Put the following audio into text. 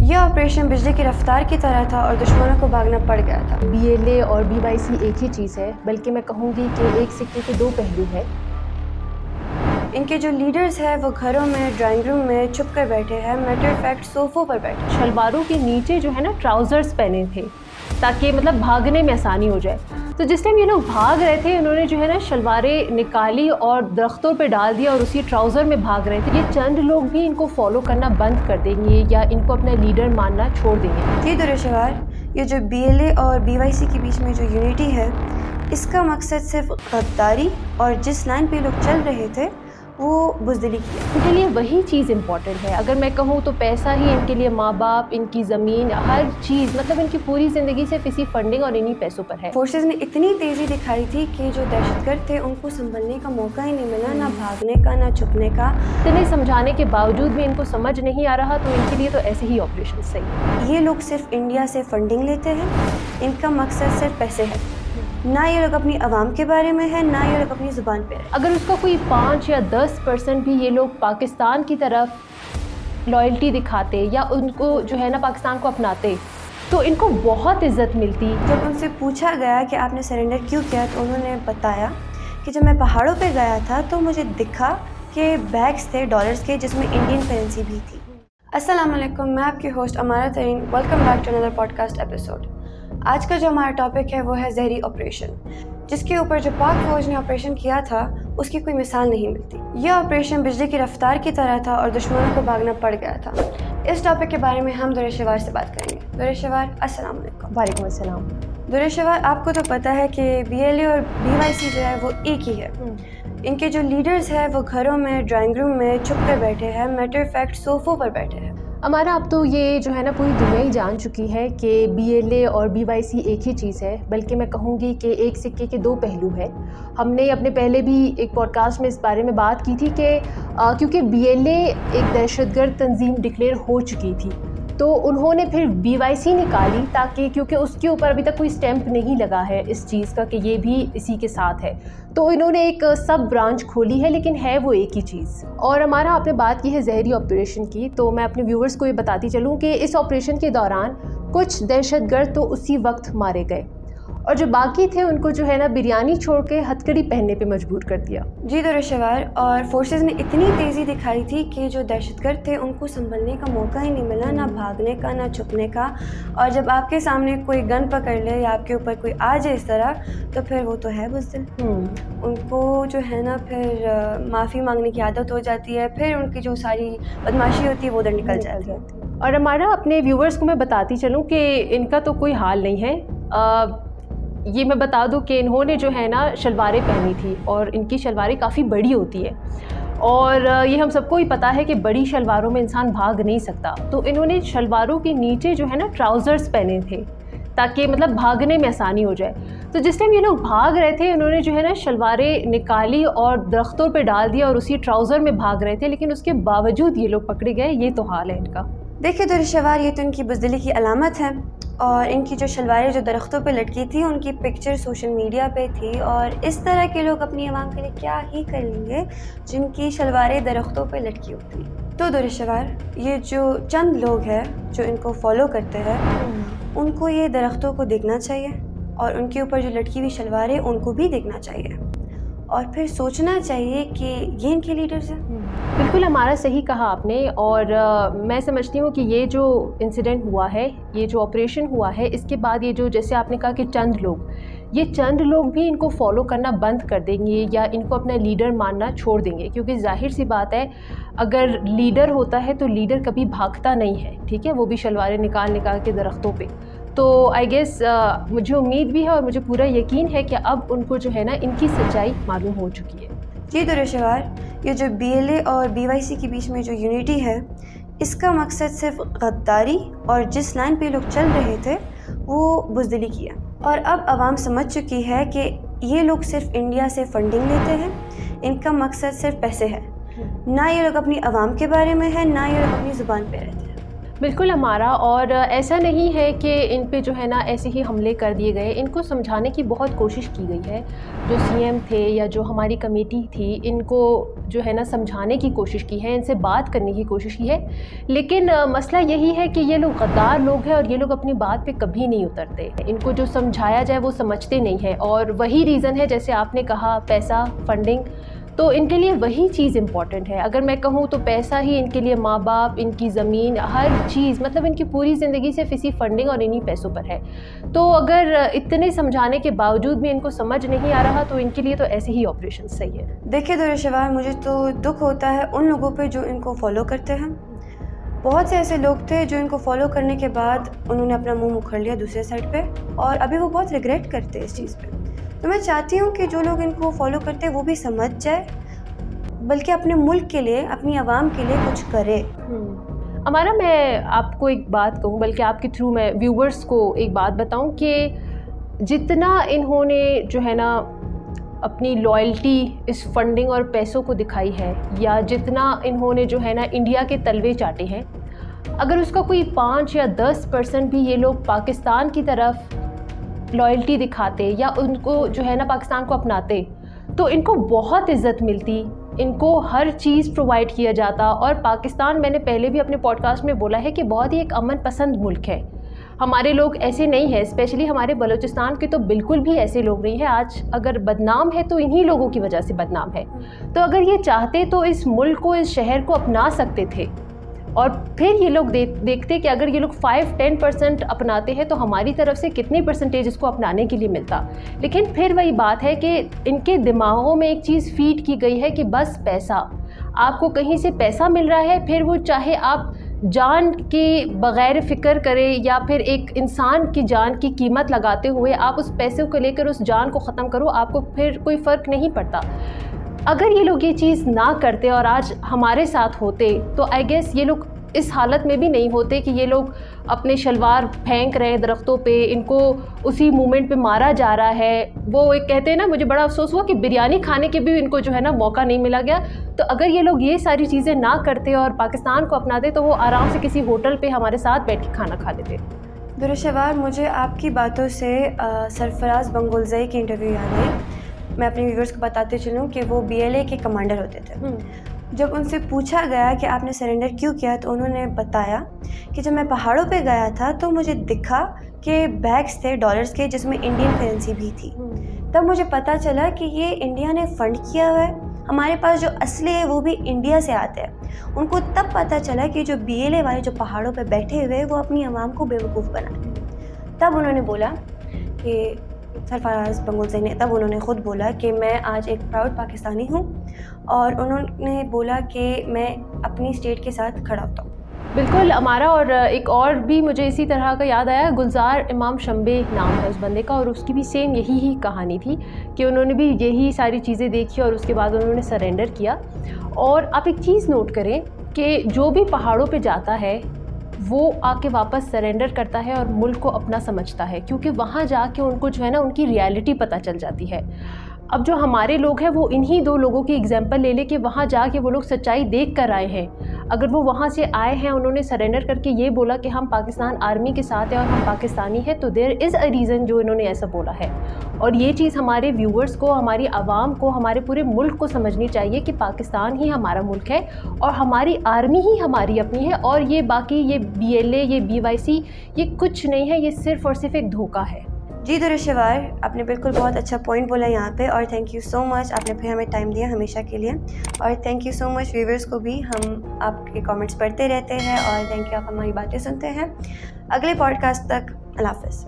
यह ऑपरेशन बिजली की रफ्तार की तरह था और दुश्मनों को भागना पड़ गया था। BLA और BYC एक ही चीज़ है, बल्कि मैं कहूँगी कि एक सिक्के के दो पहलू है। इनके जो लीडर्स हैं वो घरों में, ड्राइंग रूम में छुप कर बैठे हैं, मैटर ऑफ फैक्ट सोफों पर बैठे। शलवारों के नीचे जो है ना ट्राउज़र्स पहने थे ताकि मतलब भागने में आसानी हो जाए। तो जिस टाइम ये लोग भाग रहे थे उन्होंने जो है ना शलवारें निकाली और दरख्तों पे डाल दिया और उसी ट्राउज़र में भाग रहे थे। ये चंद लोग भी इनको फॉलो करना बंद कर देंगे या इनको अपना लीडर मानना छोड़ देंगे। जी दुरेशवार, ये जो BLA और BYC के बीच में जो यूनिटी है, इसका मकसद सिर्फ गद्दारी और जिस लाइन पे लोग चल रहे थे वो बुज़दिली की है। इनके लिए वही चीज़ इम्पॉर्टेंट है। अगर मैं कहूँ तो पैसा ही इनके लिए, माँ बाप, इनकी ज़मीन, हर चीज़, मतलब इनकी पूरी ज़िंदगी सिर्फ इसी फंडिंग और इन्हीं पैसों पर है। फोर्सेस ने इतनी तेज़ी दिखाई थी कि जो दहशतगर्द थे उनको संभलने का मौका ही नहीं मिला, ना भागने का ना छुपने का। इतने समझाने के बावजूद भी इनको समझ नहीं आ रहा, तो इनके लिए तो ऐसे ही ऑपरेशन सही है। ये लोग सिर्फ इंडिया से फंडिंग लेते हैं, इनका मकसद सिर्फ पैसे है, ना ये लोग अपनी आवाम के बारे में है, ना ये लोग अपनी ज़ुबान पे है। अगर उसका कोई 5 या 10% भी ये लोग पाकिस्तान की तरफ लॉयल्टी दिखाते या उनको जो है ना पाकिस्तान को अपनाते तो इनको बहुत इज्जत मिलती। जब उनसे पूछा गया कि आपने सरेंडर क्यों किया तो उन्होंने बताया कि जब मैं पहाड़ों पे गया था तो मुझे दिखा कि बैग्स थे डॉलर्स के जिसमें इंडियन करेंसी भी थी। अस्सलाम वालेकुम, मैं आपकी host Amara Tareen. Welcome back to another podcast episode. आज का जो हमारा टॉपिक है वो है जहरी ऑपरेशन, जिसके ऊपर जो पाक फौज ने ऑपरेशन किया था उसकी कोई मिसाल नहीं मिलती। यह ऑपरेशन बिजली की रफ्तार की तरह था और दुश्मनों को भागना पड़ गया था। इस टॉपिक के बारे में हम दुरेशवार से बात करेंगे। दुरेशवार, अस्सलाम वालेकुम। वालेकुम अस्सलाम। दुरेशवार, आपको तो पता है कि BLA और BYC जो है वो एक ही है। इनके जो लीडर्स हैं वो घरों में, ड्राइंग रूम में छुप कर बैठे हैं, मैटर ऑफ फैक्ट सोफों पर बैठे हैं। हमारा अब तो ये जो है ना पूरी दुनिया ही जान चुकी है कि BLA और BYC एक ही चीज़ है, बल्कि मैं कहूँगी कि एक सिक्के के दो पहलू है। हमने अपने पहले भी एक पॉडकास्ट में इस बारे में बात की थी कि क्योंकि BLA एक दहशतगर्द तंजीम डिक्लेयर हो चुकी थी तो उन्होंने फिर BYC निकाली ताकि, क्योंकि उसके ऊपर अभी तक कोई स्टैंप नहीं लगा है इस चीज़ का कि ये भी इसी के साथ है, तो इन्होंने एक सब ब्रांच खोली है, लेकिन है वो एक ही चीज़। और हमारा आपने बात की है जहरी ऑपरेशन की, तो मैं अपने व्यूवर्स को ये बताती चलूँ कि इस ऑपरेशन के दौरान कुछ दहशतगर्द तो उसी वक्त मारे गए और जो बाकी थे उनको जो है ना बिरयानी छोड़ के हथकड़ी पहनने पे मजबूर कर दिया। जी दुरेशवार, और फोर्सेस ने इतनी तेज़ी दिखाई थी कि जो दहशतगर्द थे उनको संभलने का मौका ही नहीं मिला, ना भागने का ना छुपने का। और जब आपके सामने कोई गन पकड़ ले या आपके ऊपर कोई आ जाए इस तरह, तो फिर वो तो है बुज़दिल। उनको जो है ना फिर माफ़ी मांगने की आदत हो जाती है, फिर उनकी जो सारी बदमाशी होती है वो उधर निकल जाती है। और हमारा अपने व्यूवर्स को मैं बताती चलूँ कि इनका तो कोई हाल नहीं है। ये मैं बता दूं कि इन्होंने जो है ना शलवारें पहनी थी और इनकी शलवारें काफ़ी बड़ी होती है और ये हम सबको ही पता है कि बड़ी शलवारों में इंसान भाग नहीं सकता, तो इन्होंने शलवारों के नीचे जो है ना ट्राउज़र्स पहने थे ताकि मतलब भागने में आसानी हो जाए। तो जिस टाइम ये लोग भाग रहे थे उन्होंने जो है ना शलवारें निकाली और दरख्तों पे डाल दिया और उसी ट्राउज़र में भाग रहे थे, लेकिन उसके बावजूद ये लोग पकड़े गए। ये तो हाल है इनका। देखिए दुरेशवार, ये तो इनकी बुज़दिली की अलामत है। और इनकी जो शलवारें जो दरख्तों पे लटकी थी उनकी पिक्चर सोशल मीडिया पे थी, और इस तरह के लोग अपनी आवाम के लिए क्या ही कर लेंगे जिनकी शलवारें दरख्तों पे लटकी होती। तो दुरेशवार, ये जो चंद लोग हैं जो इनको फॉलो करते हैं उनको ये दरख्तों को देखना चाहिए और उनके ऊपर जो लटकी हुई शलवारें उनको भी देखना चाहिए और फिर सोचना चाहिए कि ये इनके लीडर्स हैं। बिल्कुल हमारा सही कहा आपने। और मैं समझती हूँ कि ये जो इंसिडेंट हुआ है, ये जो ऑपरेशन हुआ है, इसके बाद ये जो जैसे आपने कहा कि ये चंद लोग भी इनको फॉलो करना बंद कर देंगे या इनको अपना लीडर मानना छोड़ देंगे, क्योंकि जाहिर सी बात है अगर लीडर होता है तो लीडर कभी भागता नहीं है, ठीक है, वो भी शलवारें निकाल के दरख्तों पे। तो आई गेस मुझे उम्मीद भी है और मुझे पूरा यकीन है कि अब उनको जो है ना इनकी सच्चाई मालूम हो चुकी है। जी दुरेशवार, ये जो BLA और BYC के बीच में जो यूनिटी है, इसका मकसद सिर्फ गद्दारी और जिस लाइन पे लोग चल रहे थे वो बुज़दिली की है। और अब आवाम समझ चुकी है कि ये लोग सिर्फ इंडिया से फंडिंग लेते हैं, इनका मकसद सिर्फ पैसे है, ना ये लोग अपनी आवाम के बारे में है, ना ये लोग अपनी ज़ुबान पे रहते हैं। बिल्कुल हमारा, और ऐसा नहीं है कि इन पे जो है ना ऐसे ही हमले कर दिए गए। इनको समझाने की बहुत कोशिश की गई है। जो सीएम थे या जो हमारी कमेटी थी, इनको जो है ना समझाने की कोशिश की है, इनसे बात करने की कोशिश की है। लेकिन मसला यही है कि ये लोग गद्दार लोग हैं और ये लोग अपनी बात पे कभी नहीं उतरते। इनको जो समझाया जाए वो समझते नहीं हैं, और वही रीज़न है, जैसे आपने कहा, पैसा, फंडिंग। तो इनके लिए वही चीज़ इम्पॉर्टेंट है। अगर मैं कहूँ तो पैसा ही इनके लिए, माँ बाप, इनकी ज़मीन, हर चीज़, मतलब इनकी पूरी ज़िंदगी सिर्फ इसी फंडिंग और इन्हीं पैसों पर है। तो अगर इतने समझाने के बावजूद भी इनको समझ नहीं आ रहा, तो इनके लिए तो ऐसे ही ऑपरेशन सही है। देखिए दुरुशवार, मुझे तो दुख होता है उन लोगों पे जो इनको फॉलो करते हैं। बहुत से ऐसे लोग थे जो इनको फॉलो करने के बाद उन्होंने अपना मुंह मुखर लिया दूसरे साइड पे, और अभी वो बहुत रिग्रेट करते हैं इस चीज़ पे। तो मैं चाहती हूँ कि जो लोग इनको फॉलो करते हैं वो भी समझ जाए, बल्कि अपने मुल्क के लिए, अपनी आवाम के लिए कुछ करे। हमारा, मैं आपको एक बात कहूँ, बल्कि आपके थ्रू मैं व्यूवर्स को एक बात बताऊँ कि जितना इन्होंने जो है ना अपनी लॉयल्टी इस फंडिंग और पैसों को दिखाई है, या जितना इन्होंने जो है ना इंडिया के तलवे चाटे हैं, अगर उसका कोई 5 या 10% भी ये लोग पाकिस्तान की तरफ लॉयल्टी दिखाते या उनको जो है ना पाकिस्तान को अपनाते, तो इनको बहुत इज़्ज़त मिलती, इनको हर चीज़ प्रोवाइड किया जाता। और पाकिस्तान, मैंने पहले भी अपने पॉडकास्ट में बोला है कि बहुत ही एक अमन पसंद मुल्क है। हमारे लोग ऐसे नहीं हैं, स्पेशली हमारे बलूचिस्तान के तो बिल्कुल भी ऐसे लोग नहीं हैं। आज अगर बदनाम है तो इन्हीं लोगों की वजह से बदनाम है। तो अगर ये चाहते तो इस मुल्क को, इस शहर को अपना सकते थे। और फिर ये लोग देखते कि अगर ये लोग 5-10% अपनाते हैं तो हमारी तरफ से कितनी परसेंटेज इसको अपनाने के लिए मिलता। लेकिन फिर वही बात है कि इनके दिमागों में एक चीज़ फीड की गई है कि बस पैसा, आपको कहीं से पैसा मिल रहा है, फिर वो चाहे आप जान के बग़ैर फ़िक्र करें या फिर एक इंसान की जान की कीमत लगाते हुए आप उस पैसे को लेकर उस जान को ख़त्म करो, आपको फिर कोई फ़र्क नहीं पड़ता। अगर ये लोग ये चीज़ ना करते और आज हमारे साथ होते, तो आई गेस ये लोग इस हालत में भी नहीं होते कि ये लोग अपने शलवार फेंक रहे हैं दरख्तों पे, इनको उसी मोमेंट पे मारा जा रहा है। वो एक कहते हैं ना, मुझे बड़ा अफसोस हुआ कि बिरयानी खाने के भी इनको जो है ना मौका नहीं मिला गया। तो अगर ये लोग ये सारी चीज़ें ना करते और पाकिस्तान को अपनाते, तो वो आराम से किसी होटल पे हमारे साथ बैठ के खाना खा लेते। दुरुशवार, मुझे आपकी बातों से सरफराज बंगोलज़ई की इंटरव्यू याद आई। मैं अपने व्यूअर्स को बताते चलूँ कि वो BLA के कमांडर होते थे। जब उनसे पूछा गया कि आपने सरेंडर क्यों किया, तो उन्होंने बताया कि जब मैं पहाड़ों पे गया था तो मुझे दिखा कि बैग्स थे डॉलर्स के जिसमें इंडियन करेंसी भी थी। तब मुझे पता चला कि ये इंडिया ने फ़ंड किया हुआ है, हमारे पास जो असली है वो भी इंडिया से आते हैं। उनको तब पता चला कि जो BLA वाले जो पहाड़ों पे बैठे हुए वो अपनी आवाम को बेवकूफ़ बनाए। तब उन्होंने बोला कि सरफराज बंगोलज़ई ने, तब उन्होंने ख़ुद बोला कि मैं आज एक प्राउड पाकिस्तानी हूँ, और उन्होंने बोला कि मैं अपनी स्टेट के साथ खड़ा होता हूँ। बिल्कुल हमारा, और एक और भी मुझे इसी तरह का याद आया, गुलजार इमाम शंबे नाम है उस बंदे का, और उसकी भी सेम यही ही कहानी थी कि उन्होंने भी यही सारी चीज़ें देखी और उसके बाद उन्होंने सरेंडर किया। और आप एक चीज़ नोट करें कि जो भी पहाड़ों पे जाता है वो आके वापस सरेंडर करता है और मुल्क को अपना समझता है, क्योंकि वहाँ जाके उनको जो है ना उनकी रियलिटी पता चल जाती है। अब जो हमारे लोग हैं वो इन्हीं 2 लोगों की एग्जांपल ले ले कि वहाँ जाके वो लोग सच्चाई देख कर आए हैं। अगर वो वहाँ से आए हैं, उन्होंने सरेंडर करके ये बोला कि हम पाकिस्तान आर्मी के साथ हैं और हम पाकिस्तानी हैं, तो देयर इज़ अ रीज़न जो इन्होंने ऐसा बोला है। और ये चीज़ हमारे व्यूअर्स को, हमारी आवाम को, हमारे पूरे मुल्क को समझनी चाहिए कि पाकिस्तान ही हमारा मुल्क है और हमारी आर्मी ही हमारी अपनी है, और ये बाकी ये BLA, ये BYC, ये कुछ नहीं है, ये सिर्फ़ और सिर्फ एक धोखा है। जी दुरुशवार, आपने बिल्कुल बहुत अच्छा पॉइंट बोला यहाँ पे, और थैंक यू सो मच, आपने फिर हमें टाइम दिया हमेशा के लिए। और thank you so much viewers को भी, हम आपके कमेंट्स पढ़ते रहते हैं और थैंक यू, आप हमारी बातें सुनते हैं। अगले पॉडकास्ट तक अल्लाह हाफ़िज़।